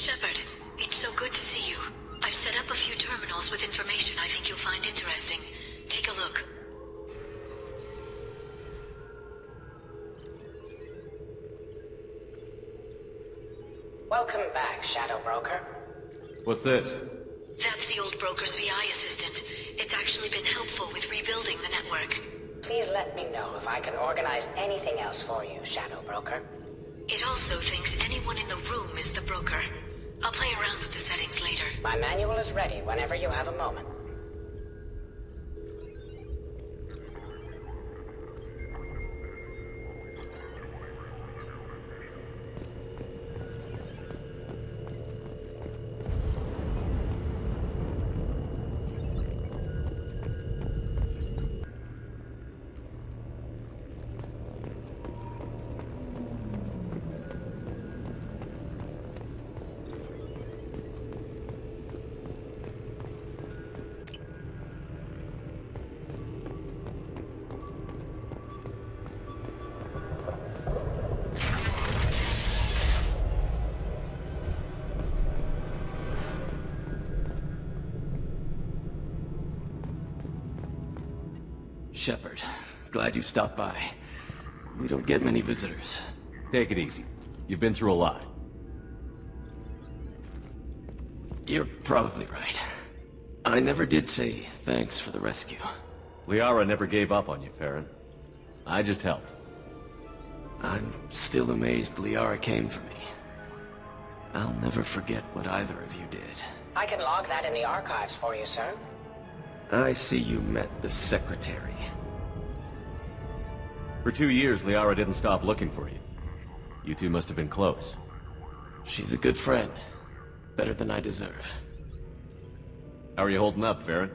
Shepard, it's so good to see you. I've set up a few terminals with information I think you'll find interesting. Take a look. Welcome back, Shadow Broker. What's this? That's the old broker's VI assistant. It's actually been helpful with rebuilding the network. Please let me know if I can organize anything else for you, Shadow Broker. It also thinks anyone in the room is the broker. I'll play around with the settings later. My manual is ready whenever you have a moment. Shepard, glad you stopped by. We don't get many visitors. Take it easy. You've been through a lot. You're probably right. I never did say thanks for the rescue. Liara never gave up on you, Farron. I just helped. I'm still amazed Liara came for me. I'll never forget what either of you did. I can log that in the archives for you, sir. I see you met the Secretary. For 2 years, Liara didn't stop looking for you. You two must have been close. She's a good friend. Better than I deserve. How are you holding up, Farron?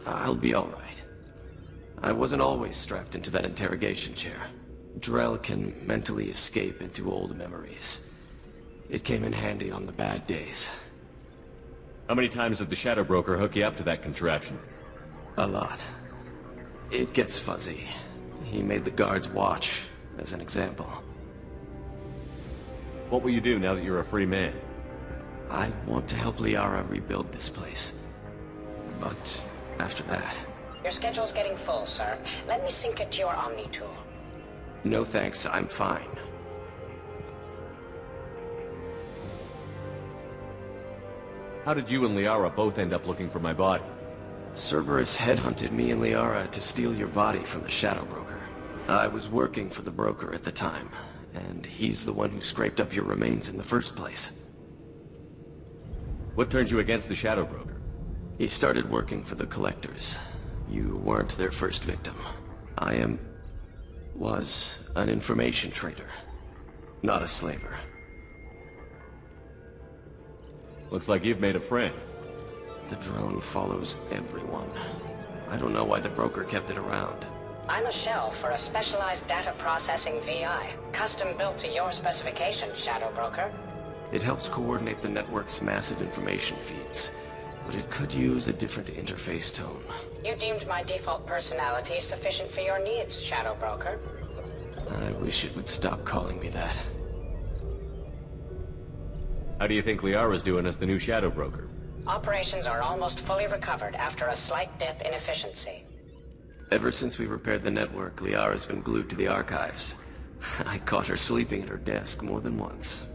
I'll be all right. I wasn't always strapped into that interrogation chair. Drell can mentally escape into old memories. It came in handy on the bad days. How many times did the Shadow Broker hook you up to that contraption? A lot. It gets fuzzy. He made the guards watch, as an example. What will you do now that you're a free man? I want to help Liara rebuild this place. But after that... Your schedule's getting full, sir. Let me sync it to your Omni tool. No thanks, I'm fine. How did you and Liara both end up looking for my body? Cerberus headhunted me and Liara to steal your body from the Shadow Broker. I was working for the broker at the time, and he's the one who scraped up your remains in the first place. What turned you against the Shadow Broker? He started working for the Collectors. You weren't their first victim. Was an information trader, not a slaver. Looks like you've made a friend. The drone follows everyone. I don't know why the broker kept it around. I'm a shell for a specialized data processing VI, custom built to your specifications, Shadow Broker. It helps coordinate the network's massive information feeds, but it could use a different interface tone. You deemed my default personality sufficient for your needs, Shadow Broker. I wish it would stop calling me that. How do you think Liara's doing as the new Shadow Broker? Operations are almost fully recovered after a slight dip in efficiency. Ever since we repaired the network, Liara's been glued to the archives. I caught her sleeping at her desk more than once.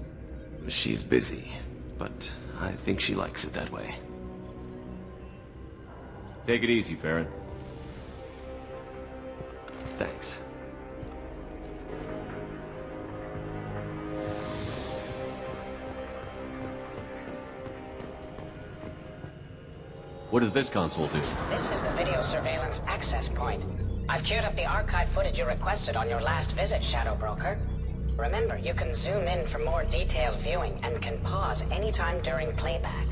She's busy, but I think she likes it that way. Take it easy, Farron. Thanks. What does this console do? This is the video surveillance access point. I've queued up the archive footage you requested on your last visit, Shadow Broker. Remember, you can zoom in for more detailed viewing and can pause anytime during playback.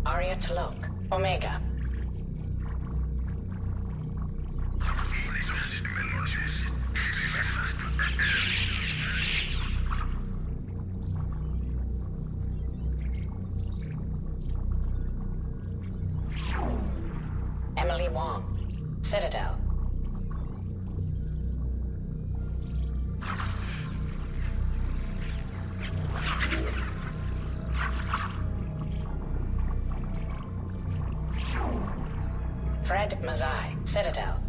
Aria Talok, Omega. Emily Wong, Citadel. Fred Mazai, Citadel.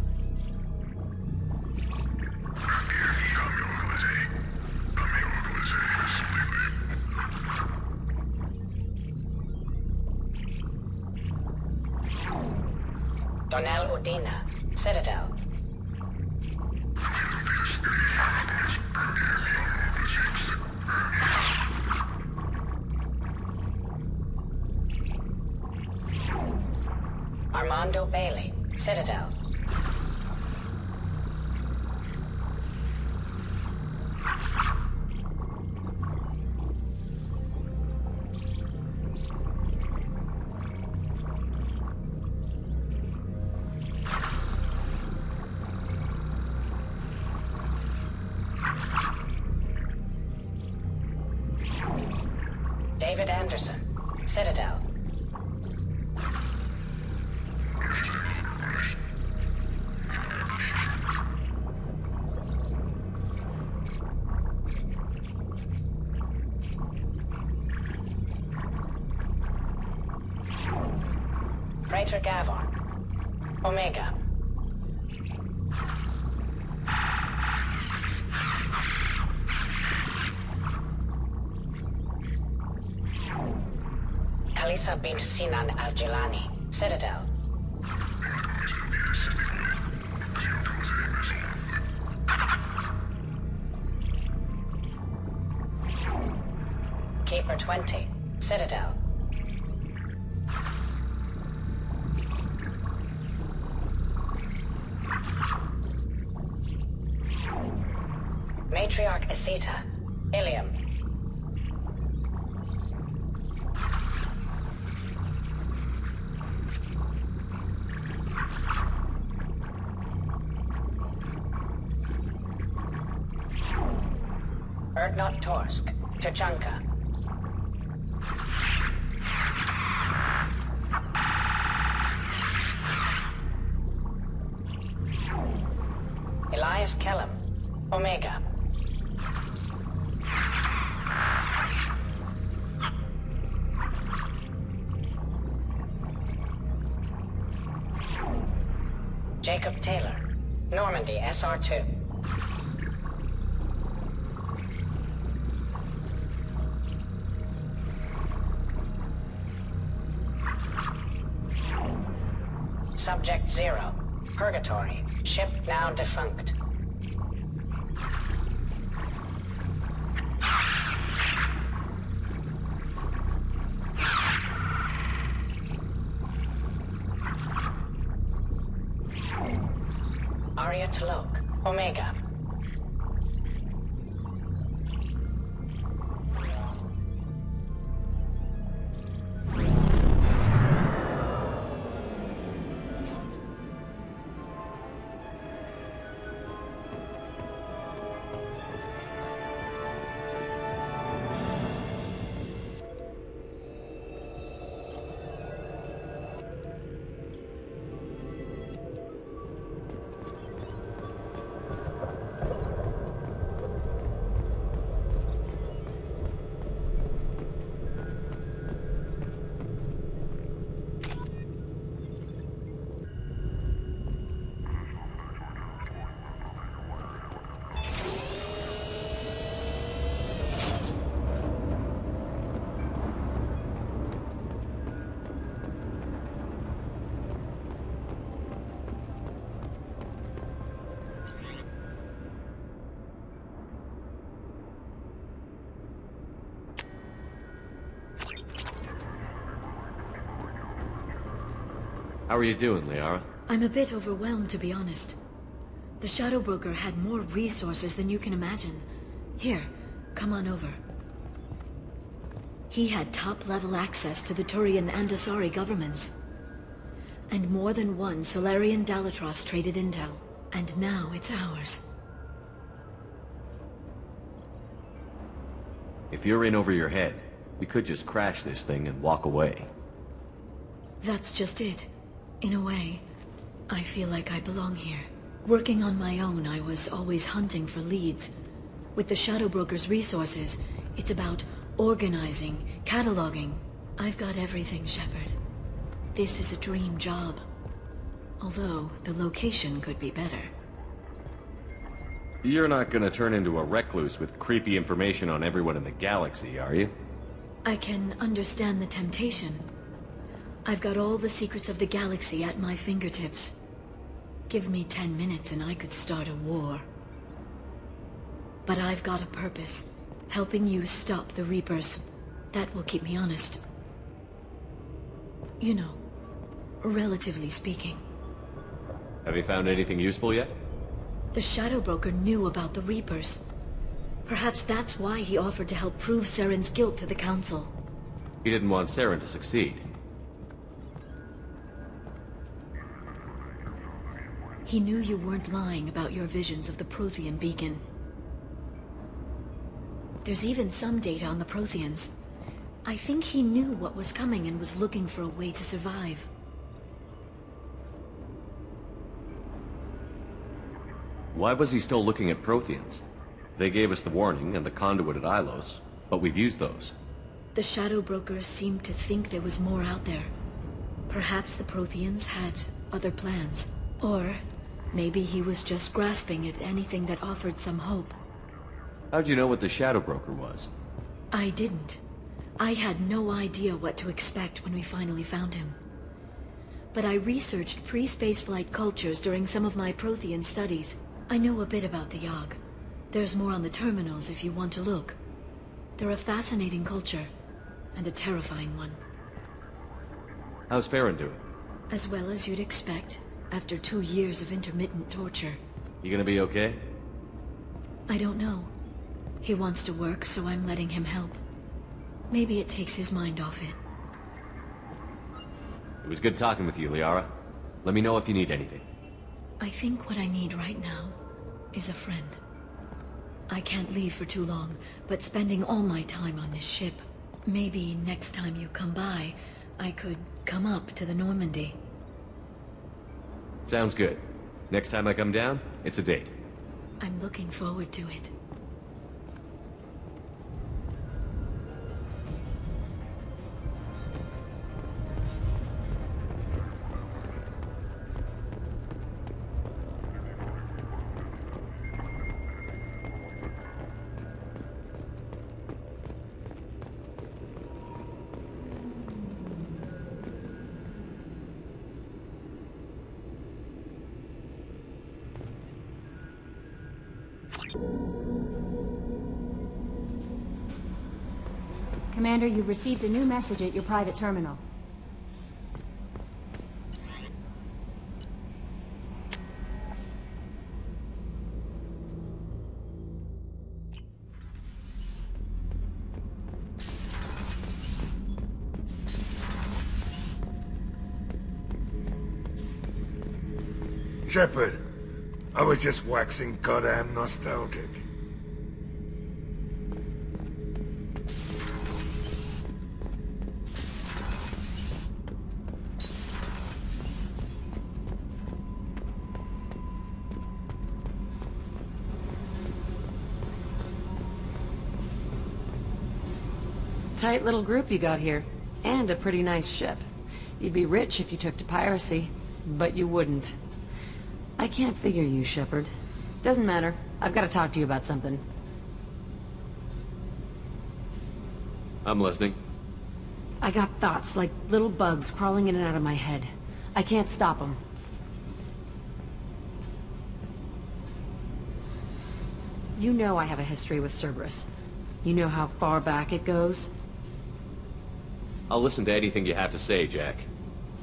Donnell Udina, Citadel. Armando Bailey, Citadel. David Anderson, Citadel. Praetor Gavon, Omega. Kalisa bint Sinan al-Jilani, Citadel. Keeper 20, Citadel. Matriarch Atheta, Ilium. Erdnot Torsk, Tachanka. Elias Kellum, Omega. Jacob Taylor, Normandy SR2. Subject 0, Purgatory, ship now defunct. Arya T'Loak, Omega. How are you doing, Liara? I'm a bit overwhelmed, to be honest. The Shadow Broker had more resources than you can imagine. Here, come on over. He had top-level access to the Turian and Asari governments. And more than one Solarian Dalatros traded intel. And now it's ours. If you're in over your head, we could just crash this thing and walk away. That's just it. In a way, I feel like I belong here. Working on my own, I was always hunting for leads. With the Shadow Broker's resources, it's about organizing, cataloging. I've got everything, Shepard. This is a dream job. Although, the location could be better. You're not gonna turn into a recluse with creepy information on everyone in the galaxy, are you? I can understand the temptation. I've got all the secrets of the galaxy at my fingertips. Give me 10 minutes and I could start a war. But I've got a purpose. Helping you stop the Reapers. That will keep me honest. You know, relatively speaking. Have you found anything useful yet? The Shadow Broker knew about the Reapers. Perhaps that's why he offered to help prove Saren's guilt to the Council. He didn't want Saren to succeed. He knew you weren't lying about your visions of the Prothean beacon. There's even some data on the Protheans. I think he knew what was coming and was looking for a way to survive. Why was he still looking at Protheans? They gave us the warning and the conduit at Ilos, but we've used those. The Shadow Broker seemed to think there was more out there. Perhaps the Protheans had other plans. Or maybe he was just grasping at anything that offered some hope. How'd you know what the Shadow Broker was? I didn't. I had no idea what to expect when we finally found him. But I researched pre-spaceflight cultures during some of my Prothean studies. I know a bit about the Yogg. There's more on the terminals if you want to look. They're a fascinating culture, and a terrifying one. How's Farron doing? As well as you'd expect, after 2 years of intermittent torture. You gonna be okay? I don't know. He wants to work, so I'm letting him help. Maybe it takes his mind off it. It was good talking with you, Liara. Let me know if you need anything. I think what I need right now is a friend. I can't leave for too long, but spending all my time on this ship. Maybe next time you come by, I could come up to the Normandy. Sounds good. Next time I come down, it's a date. I'm looking forward to it. Commander, you've received a new message at your private terminal. Shepard, I was just waxing goddamn nostalgic. Tight little group you got here. And a pretty nice ship. You'd be rich if you took to piracy, but you wouldn't. I can't figure you, Shepard. Doesn't matter. I've got to talk to you about something. I'm listening. I got thoughts like little bugs crawling in and out of my head. I can't stop them. You know I have a history with Cerberus. You know how far back it goes? I'll listen to anything you have to say, Jack.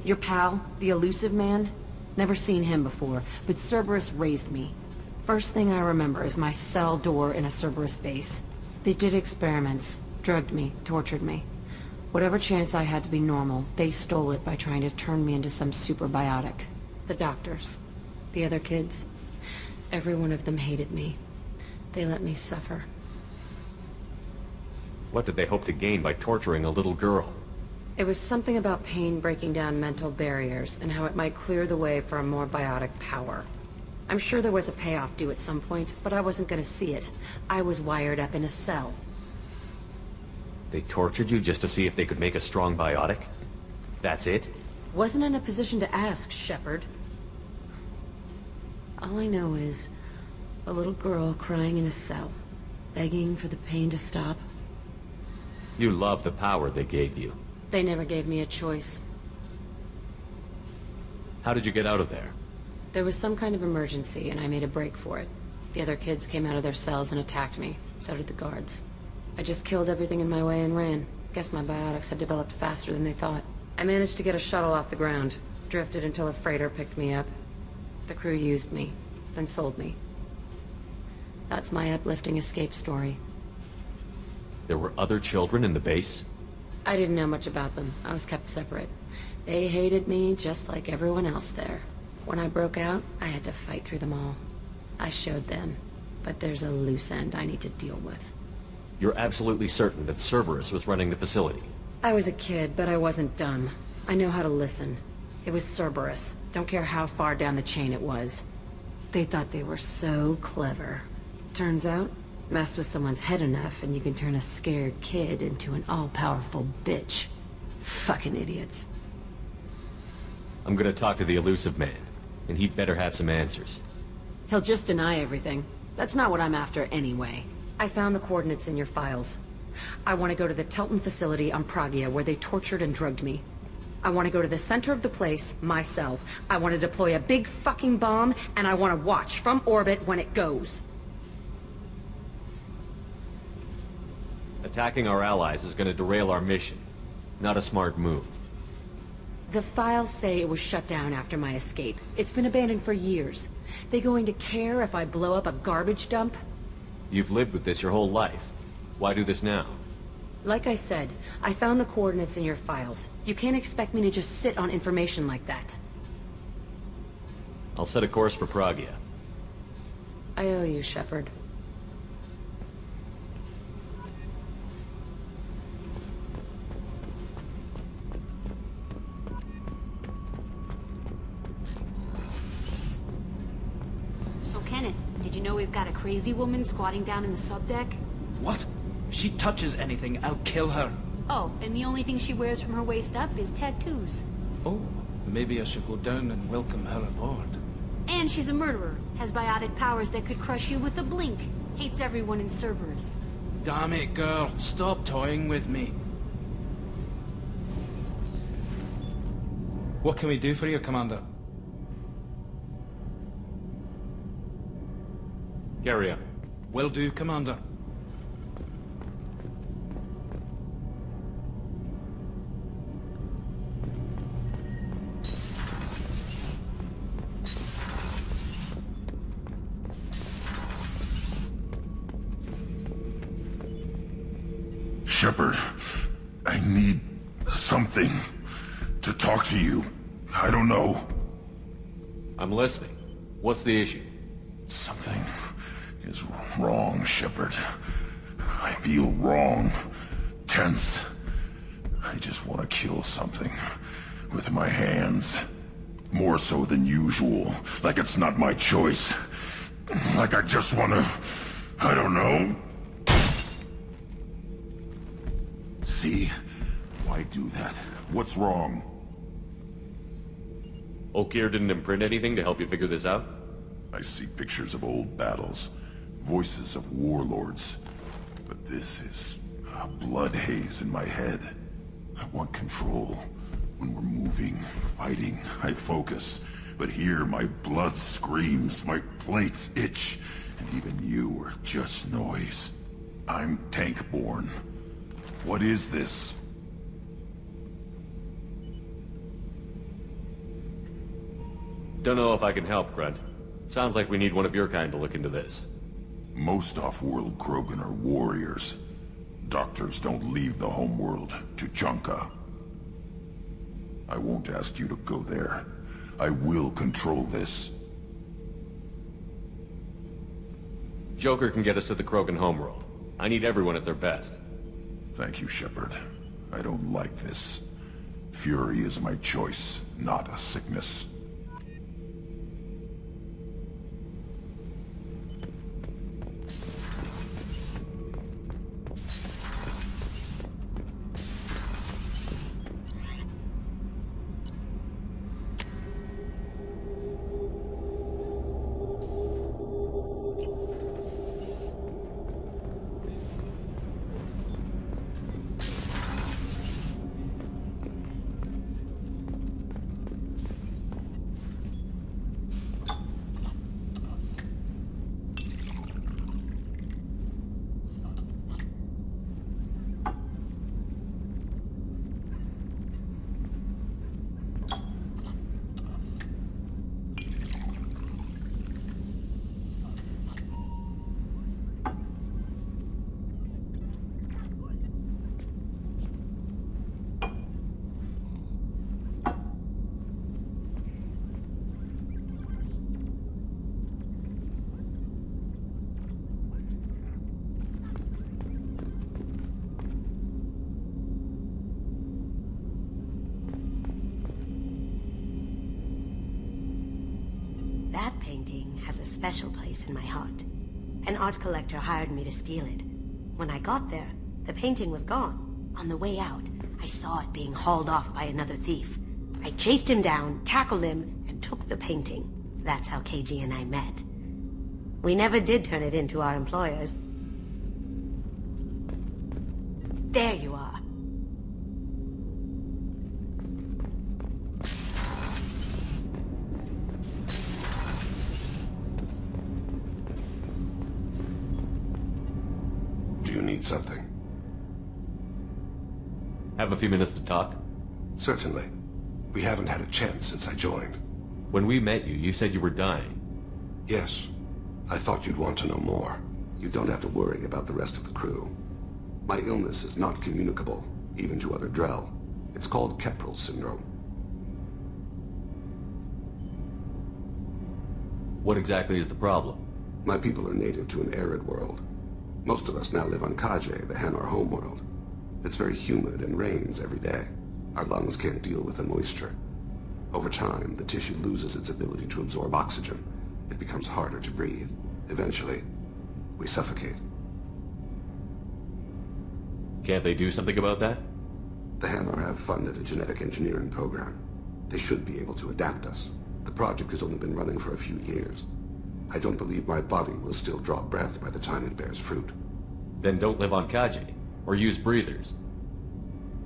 Your pal, the elusive man? Never seen him before, but Cerberus raised me. First thing I remember is my cell door in a Cerberus base. They did experiments, drugged me, tortured me. Whatever chance I had to be normal, they stole it by trying to turn me into some superbiotic. The doctors, the other kids, every one of them hated me. They let me suffer. What did they hope to gain by torturing a little girl? It was something about pain breaking down mental barriers and how it might clear the way for a more biotic power. I'm sure there was a payoff due at some point, but I wasn't gonna see it. I was wired up in a cell. They tortured you just to see if they could make a strong biotic? That's it? Wasn't in a position to ask, Shepard. All I know is a little girl crying in a cell, begging for the pain to stop. You love the power they gave you. They never gave me a choice. How did you get out of there? There was some kind of emergency, and I made a break for it. The other kids came out of their cells and attacked me. So did the guards. I just killed everything in my way and ran. Guess my biotics had developed faster than they thought. I managed to get a shuttle off the ground. Drifted until a freighter picked me up. The crew used me, then sold me. That's my uplifting escape story. There were other children in the base? I didn't know much about them. I was kept separate. They hated me just like everyone else there. When I broke out, I had to fight through them all. I showed them, but there's a loose end I need to deal with. You're absolutely certain that Cerberus was running the facility? I was a kid, but I wasn't dumb. I know how to listen. It was Cerberus. Don't care how far down the chain it was. They thought they were so clever. Turns out, mess with someone's head enough and you can turn a scared kid into an all-powerful bitch. Fucking idiots. I'm gonna talk to the elusive man, and he'd better have some answers. He'll just deny everything. That's not what I'm after anyway. I found the coordinates in your files. I want to go to the Telton facility on Pragia where they tortured and drugged me. I want to go to the center of the place, my cell. I want to deploy a big fucking bomb, and I want to watch from orbit when it goes. Attacking our allies is gonna derail our mission. Not a smart move. The files say it was shut down after my escape. It's been abandoned for years. They going to care if I blow up a garbage dump? You've lived with this your whole life. Why do this now? Like I said, I found the coordinates in your files. You can't expect me to just sit on information like that. I'll set a course for Pragia. I owe you, Shepard. So, Kenneth, did you know we've got a crazy woman squatting down in the subdeck? What? If she touches anything, I'll kill her. Oh, and the only thing she wears from her waist up is tattoos. Oh, maybe I should go down and welcome her aboard. And she's a murderer, has biotic powers that could crush you with a blink. Hates everyone in Cerberus. Damn it, girl. Stop toying with me. What can we do for you, Commander? Carry on. Will do, Commander. Shepard, I need something to talk to you. I don't know. I'm listening. What's the issue? Something is wrong, Shepard. I feel wrong. Tense. I just want to kill something. With my hands. More so than usual. Like it's not my choice. Like I just want to... I don't know. See? Why do that? What's wrong? Okeer didn't imprint anything to help you figure this out? I see pictures of old battles, voices of warlords, but this is a blood haze in my head. I want control. When we're moving, fighting, I focus. But here my blood screams, my plates itch, and even you are just noise. I'm tank-born. What is this? Don't know if I can help, Grunt. Sounds like we need one of your kind to look into this. Most off-world Krogan are warriors. Doctors don't leave the homeworld to Junka. I won't ask you to go there. I will control this. Joker can get us to the Krogan homeworld. I need everyone at their best. Thank you, Shepard. I don't like this. Fury is my choice, not a sickness. painting has a special place in my heart. An art collector hired me to steal it. When I got there, the painting was gone. On the way out, I saw it being hauled off by another thief. I chased him down, tackled him, and took the painting. That's how KG and I met. We never did turn it into our employers. There you are. Do you need something? Have a few minutes to talk? Certainly. We haven't had a chance since I joined. When we met you, you said you were dying. Yes. I thought you'd want to know more. You don't have to worry about the rest of the crew. My illness is not communicable, even to other Drell. It's called Keprel syndrome. What exactly is the problem? My people are native to an arid world. Most of us now live on Kaje, the Hanar homeworld. It's very humid and rains every day. Our lungs can't deal with the moisture. Over time, the tissue loses its ability to absorb oxygen. It becomes harder to breathe. Eventually, we suffocate. Can't they do something about that? The Hanar have funded a genetic engineering program. They should be able to adapt us. The project has only been running for a few years. I don't believe my body will still draw breath by the time it bears fruit. Then don't live on Kaji, or use breathers.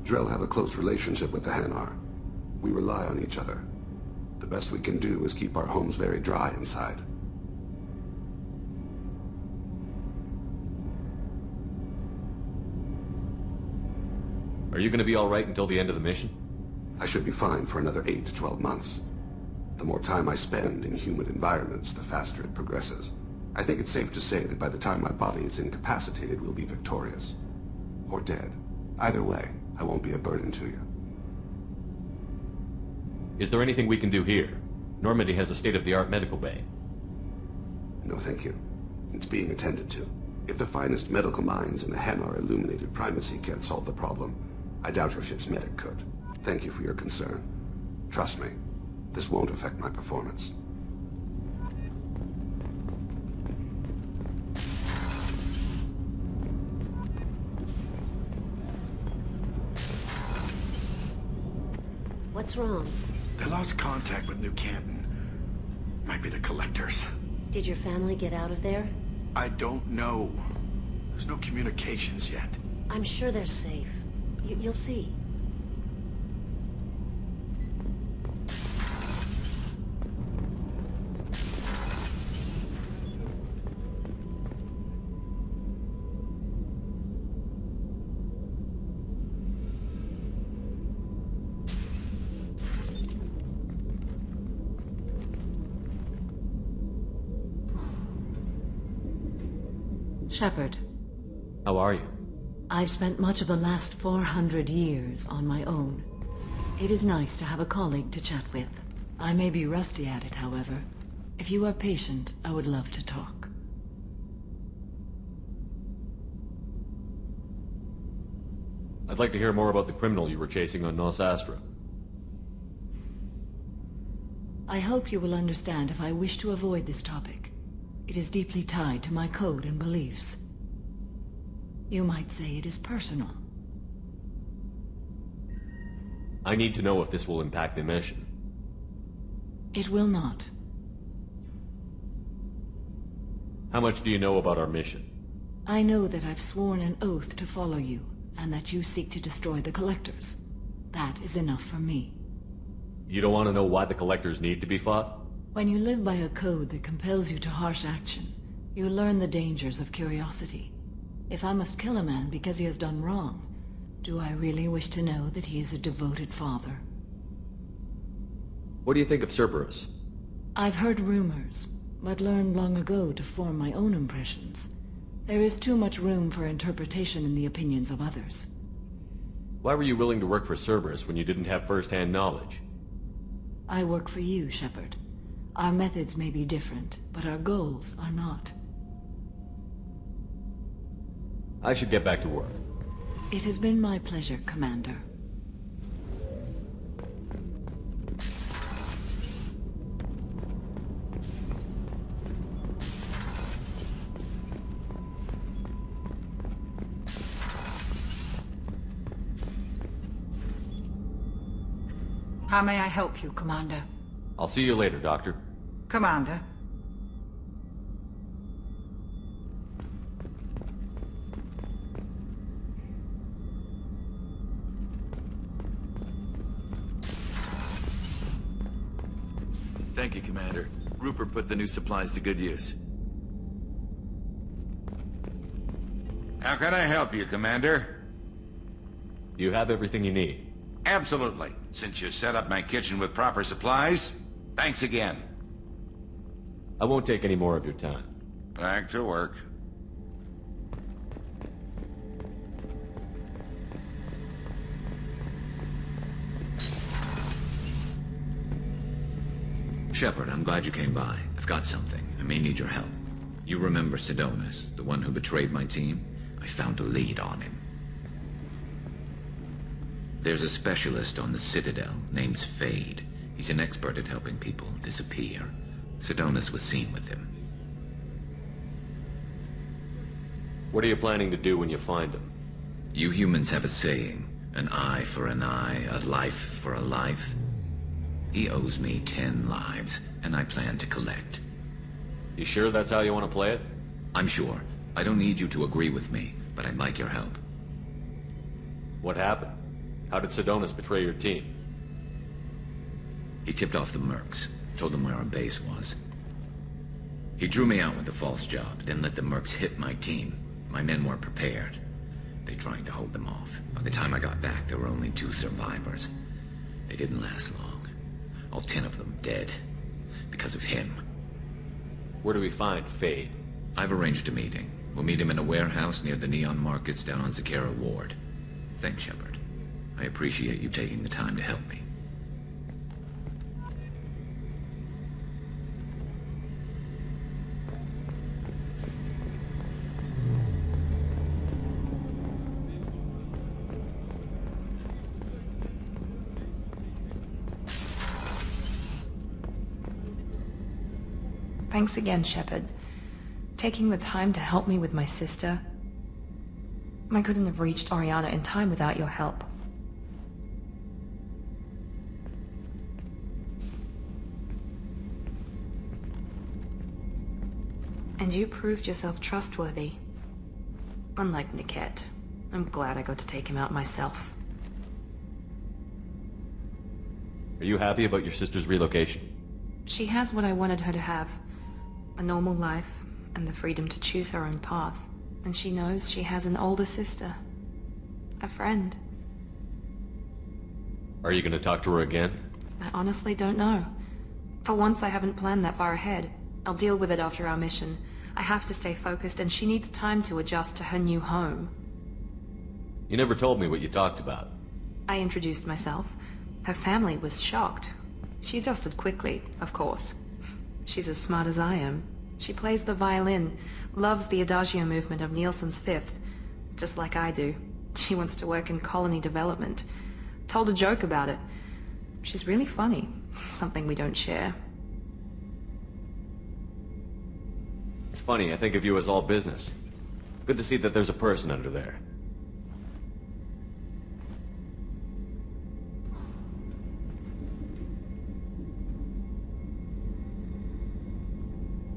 Drell have a close relationship with the Hanar. We rely on each other. The best we can do is keep our homes very dry inside. Are you going to be all right until the end of the mission? I should be fine for another 8 to 12 months. The more time I spend in humid environments, the faster it progresses. I think it's safe to say that by the time my body is incapacitated, we'll be victorious. Or dead. Either way, I won't be a burden to you. Is there anything we can do here? Normandy has a state-of-the-art medical bay. No, thank you. It's being attended to. If the finest medical minds in the Hanar illuminated primacy can't solve the problem, I doubt your ship's medic could. Thank you for your concern. Trust me, this won't affect my performance. What's wrong? They lost contact with New Canton. Might be the collectors. Did your family get out of there? I don't know. There's no communications yet. I'm sure they're safe. You'll see. Shepard. How are you? I've spent much of the last 400 years on my own. It is nice to have a colleague to chat with. I may be rusty at it, however. If you are patient, I would love to talk. I'd like to hear more about the criminal you were chasing on Nos Astra. I hope you will understand if I wish to avoid this topic. It is deeply tied to my code and beliefs. You might say it is personal. I need to know if this will impact the mission. It will not. How much do you know about our mission? I know that I've sworn an oath to follow you, and that you seek to destroy the Collectors. That is enough for me. You don't want to know why the Collectors need to be fought? When you live by a code that compels you to harsh action, you learn the dangers of curiosity. If I must kill a man because he has done wrong, do I really wish to know that he is a devoted father? What do you think of Cerberus? I've heard rumors, but learned long ago to form my own impressions. There is too much room for interpretation in the opinions of others. Why were you willing to work for Cerberus when you didn't have first-hand knowledge? I work for you, Shepard. Our methods may be different, but our goals are not. I should get back to work. It has been my pleasure, Commander. How may I help you, Commander? I'll see you later, Doctor. Commander? Thank you, Commander. Rupert put the new supplies to good use. How can I help you, Commander? You have everything you need. Absolutely. Since you set up my kitchen with proper supplies, thanks again. I won't take any more of your time. Back to work. Shepard, I'm glad you came by. I've got something. I may need your help. You remember Sidonis, the one who betrayed my team? I found a lead on him. There's a specialist on the Citadel, named Fade. He's an expert at helping people disappear. Sidonis was seen with him. What are you planning to do when you find him? You humans have a saying, an eye for an eye, a life for a life. He owes me 10 lives, and I plan to collect. You sure that's how you want to play it? I'm sure. I don't need you to agree with me, but I'd like your help. What happened? How did Sidonis betray your team? He tipped off the mercs, told them where our base was. He drew me out with a false job, then let the mercs hit my team. My men weren't prepared. They tried to hold them off. By the time I got back, there were only 2 survivors. They didn't last long. All 10 of them dead. Because of him. Where do we find Fade? I've arranged a meeting. We'll meet him in a warehouse near the Neon Markets down on Zakera Ward. Thanks, Shepard. I appreciate you taking the time to help me. Thanks again, Shepard. Taking the time to help me with my sister. I couldn't have reached Oriana in time without your help. And you proved yourself trustworthy. Unlike Niket, I'm glad I got to take him out myself. Are you happy about your sister's relocation? She has what I wanted her to have. A normal life, and the freedom to choose her own path. And she knows she has an older sister. A friend. Are you gonna talk to her again? I honestly don't know. For once, I haven't planned that far ahead. I'll deal with it after our mission. I have to stay focused, and she needs time to adjust to her new home. You never told me what you talked about. I introduced myself. Her family was shocked. She adjusted quickly, of course. She's as smart as I am. She plays the violin, loves the Adagio movement of Nielsen's Fifth, just like I do. She wants to work in colony development. Told a joke about it. She's really funny. Something we don't share. It's funny, I think of you as all business. Good to see that there's a person under there.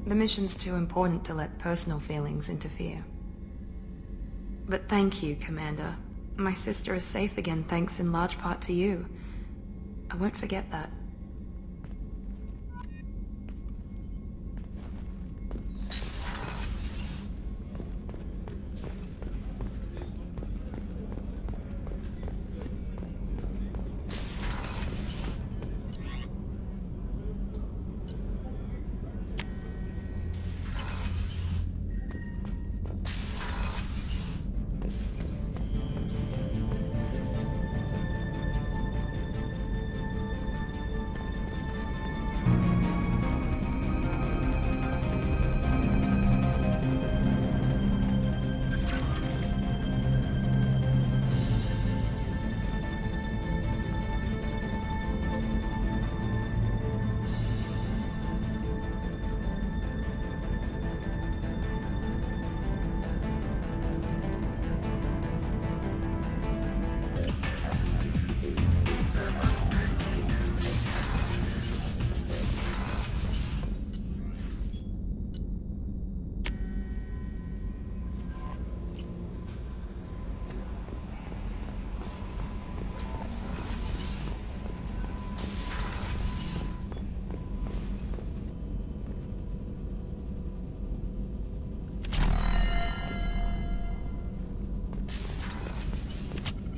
The mission's too important to let personal feelings interfere. But thank you, Commander. My sister is safe again thanks in large part to you. I won't forget that.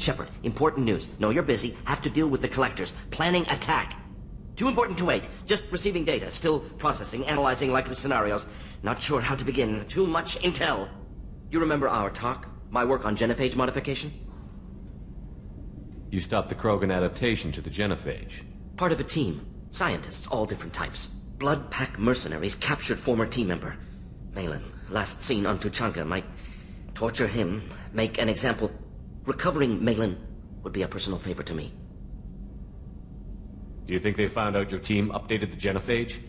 Shepard, important news. Know you're busy. Have to deal with the collectors. Planning attack. Too important to wait. Just receiving data. Still processing, analyzing likely scenarios. Not sure how to begin. Too much intel. You remember our talk? My work on genophage modification? You stopped the Krogan adaptation to the genophage. Part of a team. Scientists, all different types. Blood Pack mercenaries captured former team member. Malin, last seen on Tuchanka, might torture him, make an example. Recovering Malin would be a personal favor to me. Do you think they found out your team updated the genophage?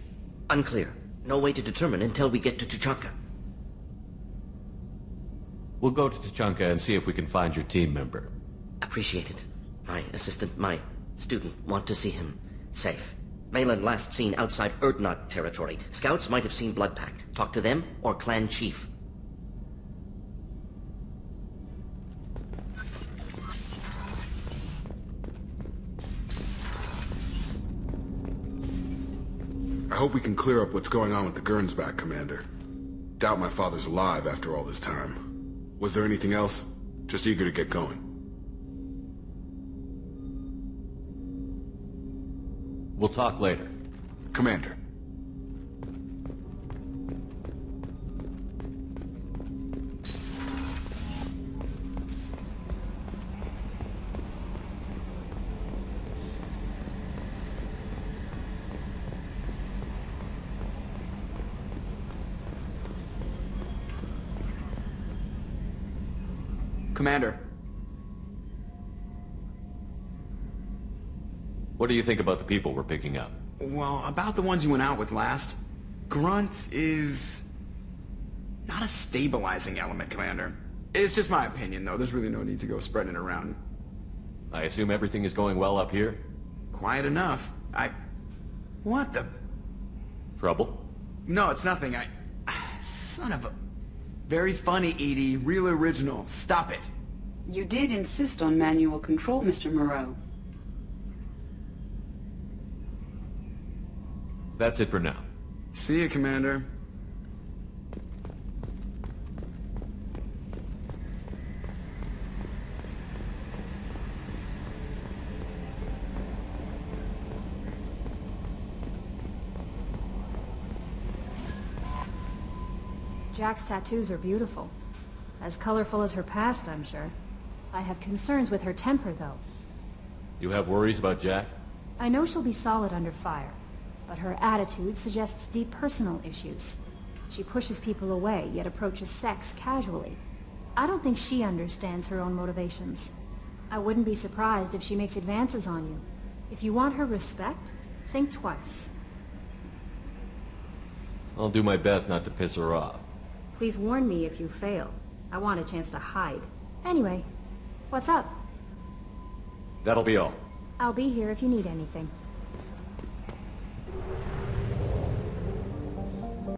Unclear. No way to determine until we get to Tuchanka. We'll go to Tuchanka and see if we can find your team member. Appreciate it. My assistant, my student, want to see him safe. Malin last seen outside Erdnot territory. Scouts might have seen Blood Pack. Talk to them or Clan Chief. I hope we can clear up what's going on with the Gernsback, Commander. Doubt my father's alive after all this time. Was there anything else? Just eager to get going. We'll talk later. Commander. Commander. What do you think about the people we're picking up? Well, about the ones you went out with last. Grunt is... not a stabilizing element, Commander. It's just my opinion, though. There's really no need to go spreading it around. I assume everything is going well up here? Quiet enough. What the... Trouble? No, it's nothing. Son of a... Very funny, Edie. Real original. Stop it. You did insist on manual control, Mr. Moreau. That's it for now. See you, Commander. Jack's tattoos are beautiful. As colorful as her past, I'm sure. I have concerns with her temper, though. You have worries about Jack? I know she'll be solid under fire, but her attitude suggests deep personal issues. She pushes people away, yet approaches sex casually. I don't think she understands her own motivations. I wouldn't be surprised if she makes advances on you. If you want her respect, think twice. I'll do my best not to piss her off. Please warn me if you fail. I want a chance to hide. Anyway, what's up? That'll be all. I'll be here if you need anything.